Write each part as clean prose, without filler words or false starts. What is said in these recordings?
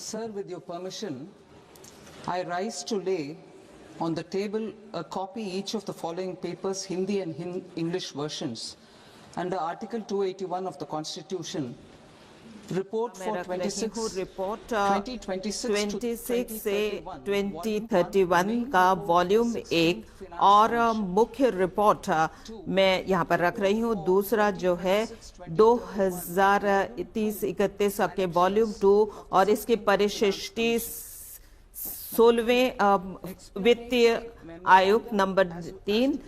Sir, with your permission, I rise to lay on the table a copy each of the following papers, Hindi and English versions, under Article 281 of the Constitution. Report मैं रख रही हूँ report 2026 से 2031 का volume 1 और मुख्य report मैं यहाँ पर रख रही हूँ। दूसरा जो है 2030-31 के वॉल्यूम 2 और इसकी परिशिष्टि 16वें वित्तीय आयोग नंबर 3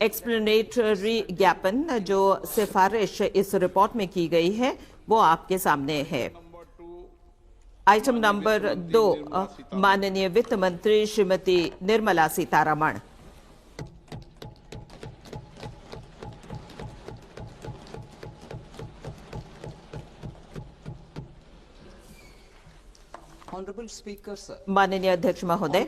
एक्सप्लेनेटरी ज्ञापन जो सिफारिश इस रिपोर्ट में की गई है वो आपके सामने है। आइटम नंबर 2 माननीय वित्त मंत्री श्रीमती निर्मला सीतारमण। माननीय अध्यक्ष महोदय,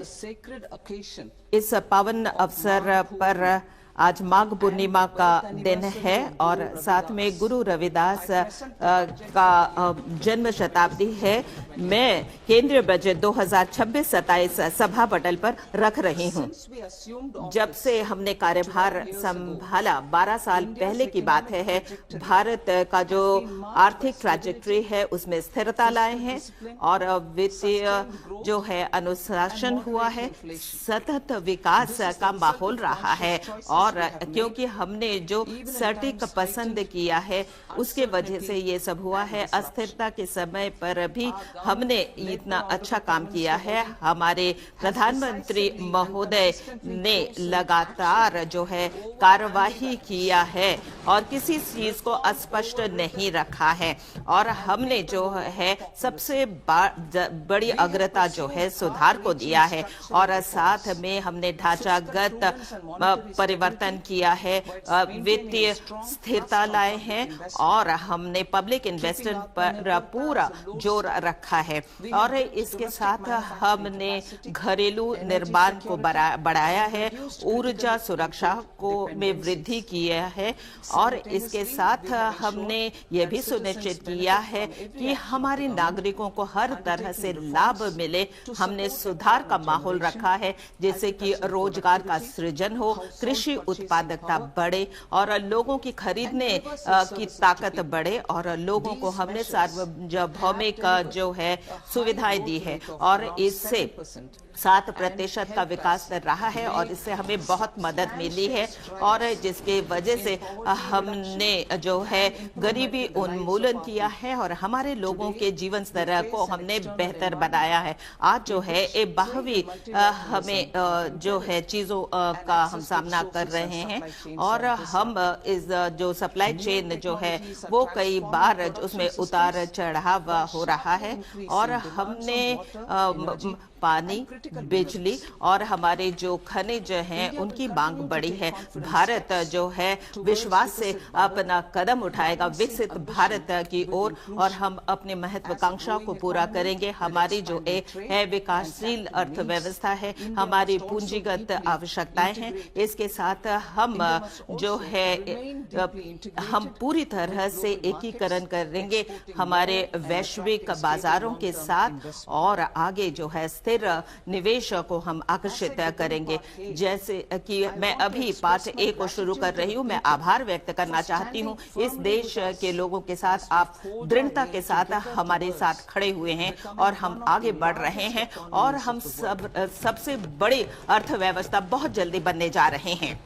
इस पावन अवसर पर आज माघ पूर्णिमा का दिन है और साथ में गुरु रविदास का जन्म शताब्दी है। मैं केंद्रीय बजट 2026-27 सभा पटल पर रख रही हूं। जब से हमने कार्यभार संभाला 12 साल पहले की बात है, भारत का जो आर्थिक ट्रैजेक्टरी है उसमें स्थिरता लाए हैं और वित्तीय जो है अनुशासन हुआ है, सतत विकास का माहौल रहा है। और क्योंकि हमने जो सटीक पसंद किया है उसके वजह से ये सब हुआ है। अस्थिरता के समय पर भी हमने इतना अच्छा काम किया है। हमारे प्रधानमंत्री महोदय ने लगातार जो है कार्यवाही किया है और किसी चीज को अस्पष्ट नहीं रखा है और हमने जो है सबसे बड़ी अग्रता जो है सुधार को दिया है और साथ में हमने ढांचागत परिवर्तन किया है, वित्तीय स्थिरता लाए हैं और हमने पब्लिक इन्वेस्टमेंट पर पूरा जोर रखा है और इसके साथ हमने घरेलू निर्माण को बढ़ाया है, ऊर्जा सुरक्षा को में वृद्धि किया है और इसके साथ हमने ये भी सुनिश्चित किया है कि हमारे नागरिकों को हर तरह से लाभ मिले। हमने सुधार का माहौल रखा है जिससे कि रोजगार का सृजन हो, कृषि उत्पादकता बढ़े और लोगों की खरीदने की ताकत बढ़े और लोगों को हमने सार्वभौमिक जो है सुविधाएं दी है और इससे 7% का विकास कर रहा है और इससे हमें बहुत मदद मिली है और जिसके वजह से हमने जो है गरीबी उन्मूलन किया है और हमारे लोगों के जीवन स्तर को हमने बेहतर बनाया है। आज जो है एक बाहवी हमें जो है चीजों का हम सामना कर रहे हैं और हम इस जो सप्लाई चेन जो है वो कई बार उसमें उतार चढ़ाव हो रहा है और हमने पानी, बिजली और हमारे जो खनिज हैं उनकी मांग बढ़ी है। भारत जो है विश्वास से अपना कदम उठाएगा विकसित भारत की ओर और हम अपने महत्वाकांक्षा को पूरा करेंगे। हमारी जो है विकासशील अर्थव्यवस्था है, हमारी पूंजीगत आवश्यकताएं हैं, इसके साथ हम जो है हम पूरी तरह से एकीकरण करेंगे हमारे वैश्विक बाजारों के साथ और आगे जो है स्थिर निवेश को हम आकर्षित करेंगे। जैसे कि मैं अभी पार्ट ए को शुरू कर रही हूं, मैं आभार व्यक्त करना चाहती हूं इस देश के लोगों के साथ। आप दृढ़ता के साथ हमारे साथ खड़े हुए हैं और हम आगे बढ़ रहे हैं और हम सबसे बड़ी अर्थव्यवस्था बहुत जल्दी बनने जा रहे हैं।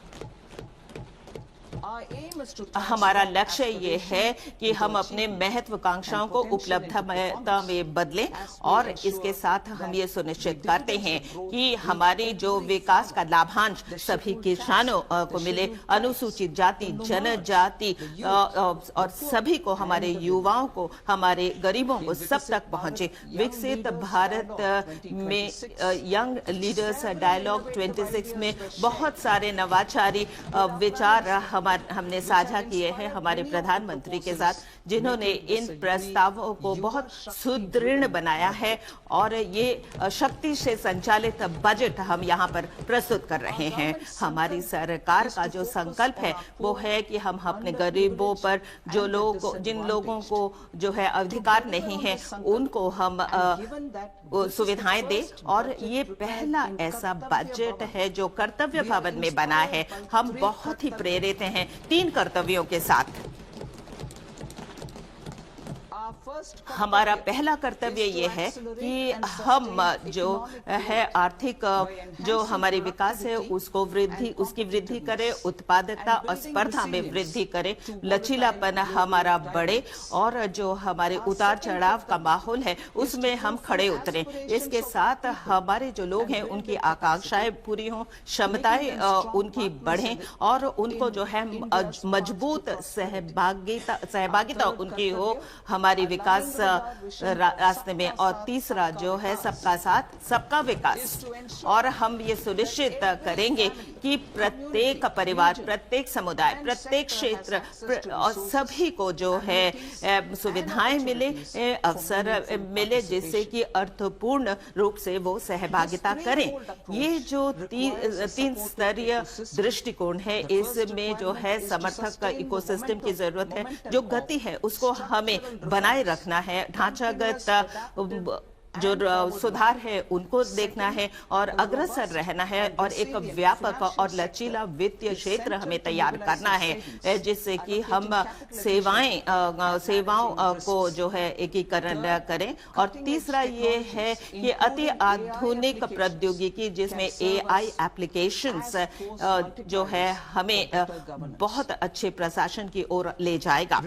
हमारा लक्ष्य ये है कि हम अपने महत्वाकांक्षाओं को उपलब्धता में बदलें और इसके साथ हम ये सुनिश्चित करते हैं कि हमारी जो विकास का लाभांश सभी किसानों को मिले, अनुसूचित जाति, जनजाति और सभी को, हमारे युवाओं को, हमारे गरीबों को सब तक पहुंचे। विकसित भारत में यंग लीडर्स डायलॉग 26 में बहुत सारे नवाचारी विचार हमने साझा किए हैं हमारे प्रधानमंत्री के साथ, जिन्होंने इन प्रस्तावों को बहुत सुदृढ़ बनाया है और ये शक्ति से संचालित बजट हम यहाँ पर प्रस्तुत कर रहे हैं। हमारी सरकार का जो संकल्प है वो है कि हम अपने गरीबों पर, जिन लोगों को जो है अधिकार नहीं है, उनको हम सुविधाएं दें। और ये पहला ऐसा बजट है जो कर्तव्य भवन में बना है। हम बहुत ही प्रेरित हैं 3 कर्तव्यों के साथ। हमारा पहला कर्तव्य ये है कि हम जो है आर्थिक जो हमारी विकास है उसकी वृद्धि करें, उत्पादकता और स्पर्धा में वृद्धि करें, लचीलापन हमारा बढ़े और जो हमारे उतार चढ़ाव का माहौल है उसमें हम खड़े उतरें। इसके साथ हमारे जो लोग हैं उनकी आकांक्षाएं पूरी हों, क्षमताएं उनकी बढ़ें और उनको जो है मजबूत सहभागिता उनकी हो हमारी विकास रास्ते में। और तीसरा जो है सबका साथ सबका विकास। और हम ये सुनिश्चित करेंगे कि प्रत्येक परिवार, प्रत्येक समुदाय, प्रत्येक क्षेत्र और सभी को जो है सुविधाएं मिले, अवसर मिले, जिससे कि अर्थपूर्ण रूप से वो सहभागिता करें। ये जो 3 स्तरीय दृष्टिकोण है, इसमें जो है समर्थक का इकोसिस्टम की जरूरत है। जो गति है उसको हमें बनाए रखना है, ढांचागत जो सुधार है उनको देखना है और अग्रसर रहना है और एक व्यापक और लचीला वित्तीय क्षेत्र हमें तैयार करना है, जिससे कि हम सेवाओं को जो है एकीकरण करें। और तीसरा ये है कि अति आधुनिक प्रौद्योगिकी जिसमें AI एप्लीकेशंस जो है हमें बहुत अच्छे प्रशासन की ओर ले जाएगा।